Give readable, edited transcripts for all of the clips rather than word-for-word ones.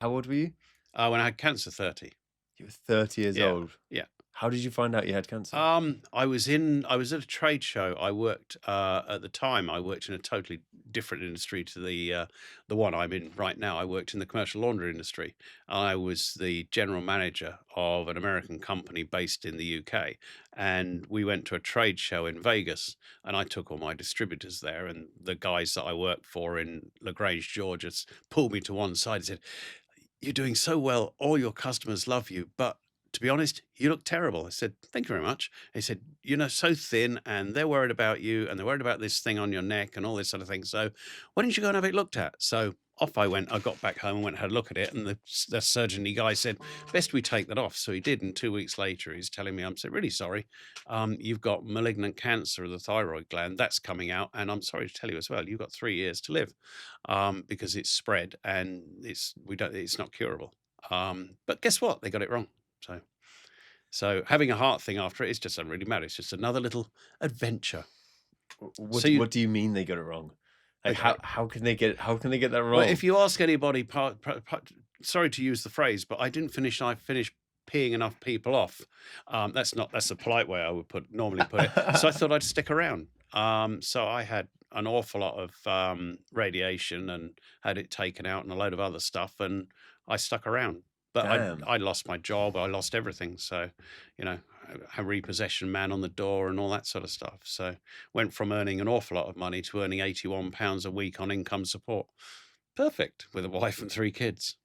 How old were you? When I had cancer, 30. You were 30 years Yeah, old. yeah. How did you find out you had cancer? I was at a trade show. I worked at the time. I worked in a totally different industry to the one I'm in right now. I worked in the commercial laundry industry. I was the general manager of an American company based in the UK, and we went to a trade show in Vegas. And I took all my distributors there, and the guys that I worked for in Lagrange, Georgia, pulled me to one side and said, "You're doing so well. All your customers love you, but to be honest, you look terrible." I said, "Thank you very much." He said, "You're know, so thin, and they're worried about you, and they're worried about this thing on your neck and all this sort of thing. So why don't you go and have it looked at?" So off I went. I got back home and went and had a look at it. And the surgeon guy said, "Best we take that off." So he did. And 2 weeks later, he's telling me, "I'm so really sorry. You've got malignant cancer of the thyroid gland. That's coming out. And I'm sorry to tell you as well, you've got 3 years to live because it's spread and it's not curable." But guess what? They got it wrong. So having a heart thing after it is just doesn't really matter. It's just another little adventure. So What do you mean they got it wrong? they Like got it. how can they get that Well, wrong? if you ask anybody, sorry to use the phrase, but I finished peeing enough people off. That's the polite way I would normally put it. So I thought I'd stick around. So I had an awful lot of radiation and had it taken out and a load of other stuff, and I stuck around. But Damn. I lost my job, I lost everything. So, you know, a repossession man on the door and all that sort of stuff. So went from earning an awful lot of money to earning £81 a week on income support. Perfect, with a wife and 3 kids.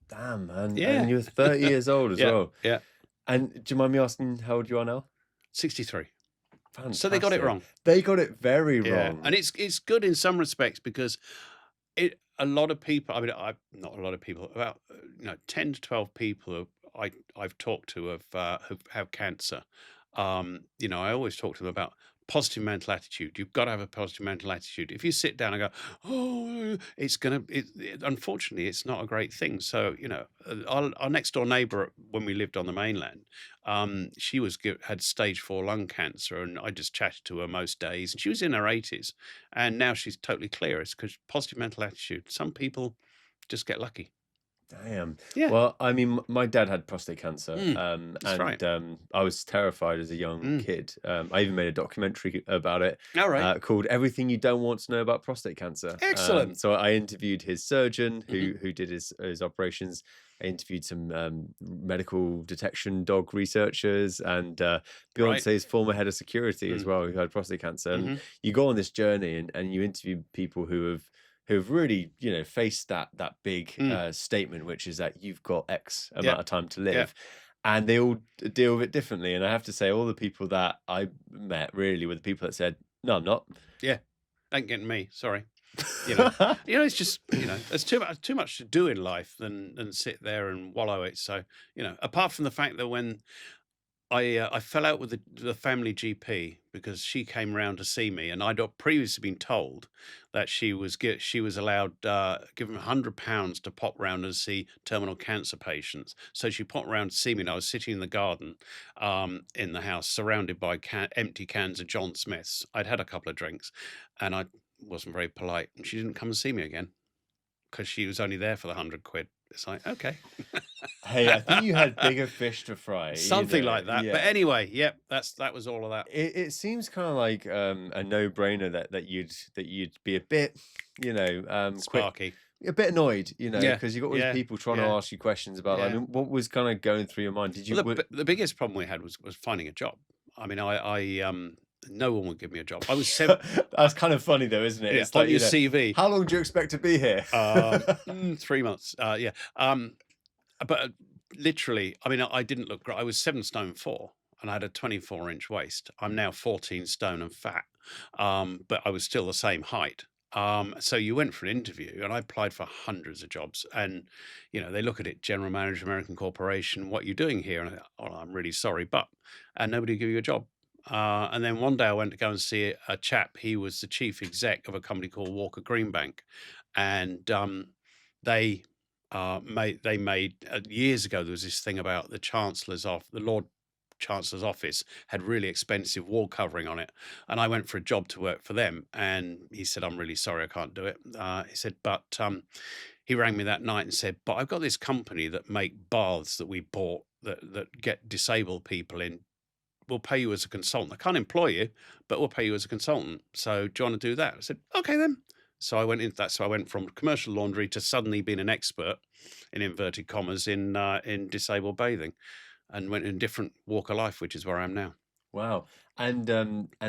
Damn, man. Yeah. And you're 30 years old as Yeah, well. yeah. And do you mind me asking how old you are now? 63. So they got it Fantastic. wrong. They got it very Yeah, and wrong. it's good in some respects because a lot of people, I mean, I not a lot of people, about, 10 to 12 people who I've talked to who have cancer. I always talk to them about positive mental attitude. You've got to have a positive mental attitude. If you sit down and go, "Oh, it's gonna," unfortunately, it's not a great thing. So, our next door neighbor when we lived on the mainland, she had stage 4 lung cancer, and I just chatted to her most days. And she was in her 80s, and now she's totally clear. It's because positive mental attitude. Some people just get lucky. Damn. Yeah, Well, I mean, my dad had prostate cancer, that's right. and I was terrified as a young Mm, kid. I even made a documentary about it all right. called "Everything You Don't Want to Know About Prostate Cancer." Excellent. So I interviewed his surgeon Hmm. who did his operations. I interviewed some medical detection dog researchers and Right. Beyonce's former head of security as Mm, well, who had prostate cancer. And hmm. you go on this journey and you interview people who've really, faced that big Mm, statement, which is that you've got X yeah, amount of time to yeah, live, and they all deal with it differently. And I have to say, all the people that I met really were the people that said, "No, I'm not." yeah. Ain't getting me. Sorry. You know, it's just there's too much to do in life than sit there and wallow it. So apart from the fact that when I fell out with the family GP because she came round to see me, and I'd previously been told that she was allowed given £100 to pop round and see terminal cancer patients. So she popped round to see me, and I was sitting in the garden in the house, surrounded by empty cans of John Smiths. I'd had a couple of drinks, and I wasn't very polite, and she didn't come and see me again because she was only there for the £100. It's like, okay. Hey, I think you had bigger fish to fry, Something like that. But Yeah. anyway, yep, that was all of that. It seems kind of like a no-brainer that you'd be a bit, quick, Sparky. a bit annoyed, Yeah, because you've got all these yeah, people trying to yeah, ask you questions about. I yeah. mean, what was kind of going through your mind? Did you? Well, the biggest problem we had was finding a job. I mean, no one would give me a job. I was That's kind of funny though, isn't it? yeah, It's on like, your CV, how long do you expect to be here? 3 months. Yeah. But literally, I mean, I didn't look great. I was 7 stone 4, and I had a 24-inch waist. I'm now 14 stone and fat, but I was still the same height. So you went for an interview, and I applied for hundreds of jobs. And they look at it, general manager, American corporation. What are you doing here? And oh, I'm really sorry, but and nobody will give you a job. And then one day I went to go and see a chap. He was the chief exec of a company called Walker Greenbank, and they made years ago. There was this thing about the Lord Chancellor's office had really expensive wall covering on it, and I went for a job to work for them. And he said, "I'm really sorry, I can't do it." He said, "But he rang me that night and said, "But I've got this company that make baths that we bought that get disabled people in. We'll pay you as a consultant. I can't employ you, but we'll pay you as a consultant. So do you want to do that?" I said, "Okay then." So I went into that. So I went from commercial laundry to suddenly being an expert, in inverted commas, in disabled bathing, and went in a different walk of life, which is where I am now. Wow. And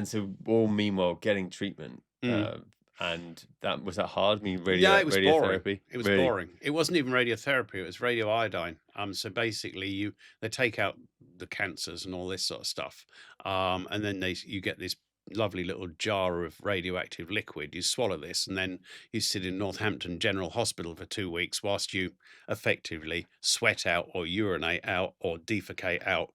so all meanwhile getting treatment, Mm. and that was that hard? I mean, No, it was boring. radiotherapy? It was Really? boring. It wasn't even radiotherapy, it was radioiodine. So basically they take out the cancers and all this sort of stuff. And then you get this lovely little jar of radioactive liquid. You swallow this and then you sit in Northampton General Hospital for 2 weeks whilst you effectively sweat out or urinate out or defecate out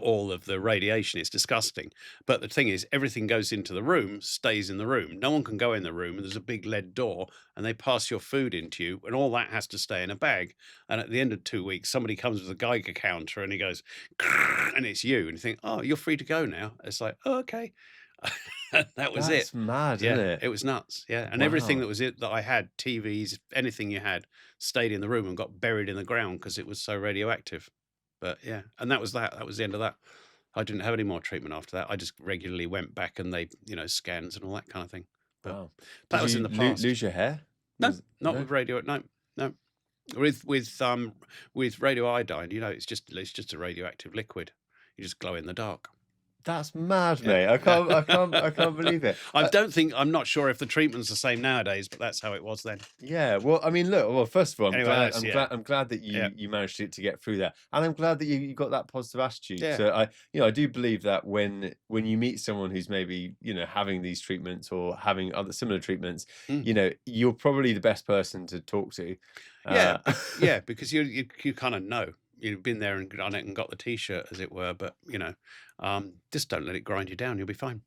all of the radiation. It's disgusting. But the thing is, everything goes into the room, stays in the room. No one can go in the room, and there's a big lead door, and they pass your food into you, and all that has to stay in a bag. And at the end of 2 weeks, somebody comes with a Geiger counter, and he goes, and it's you, and you think, "Oh, you're free to go now." It's like, "Oh, okay." That was it. That's mad, isn't Yeah, it? it was nuts. Yeah, and everything Wow. that was it that I had, TVs, anything you had, stayed in the room and got buried in the ground because it was so radioactive. But yeah, and that was that. That was the end of that. I didn't have any more treatment after that. I just regularly went back and they, scans and all that kind of thing. But Wow. Did that was in you the past. lose your hair? No, Was not no? with radio. No, no. With radioiodine, it's just a radioactive liquid. You just glow in the dark. That's mad, Yeah. mate. I can't believe it. I'm not sure if the treatment's the same nowadays, but that's how it was then. Yeah, well, I mean, look, well, first of all, Anyway, that's yeah, I'm glad that yeah, you managed to get through that, and I'm glad that you got that positive attitude. yeah. So I do believe that when you meet someone who's maybe, having these treatments or having other similar treatments, Mm. you're probably the best person to talk to. Yeah, Uh, because you kind of know. You've been there and done it and got the T-shirt, as it were. But just don't let it grind you down. You'll be fine.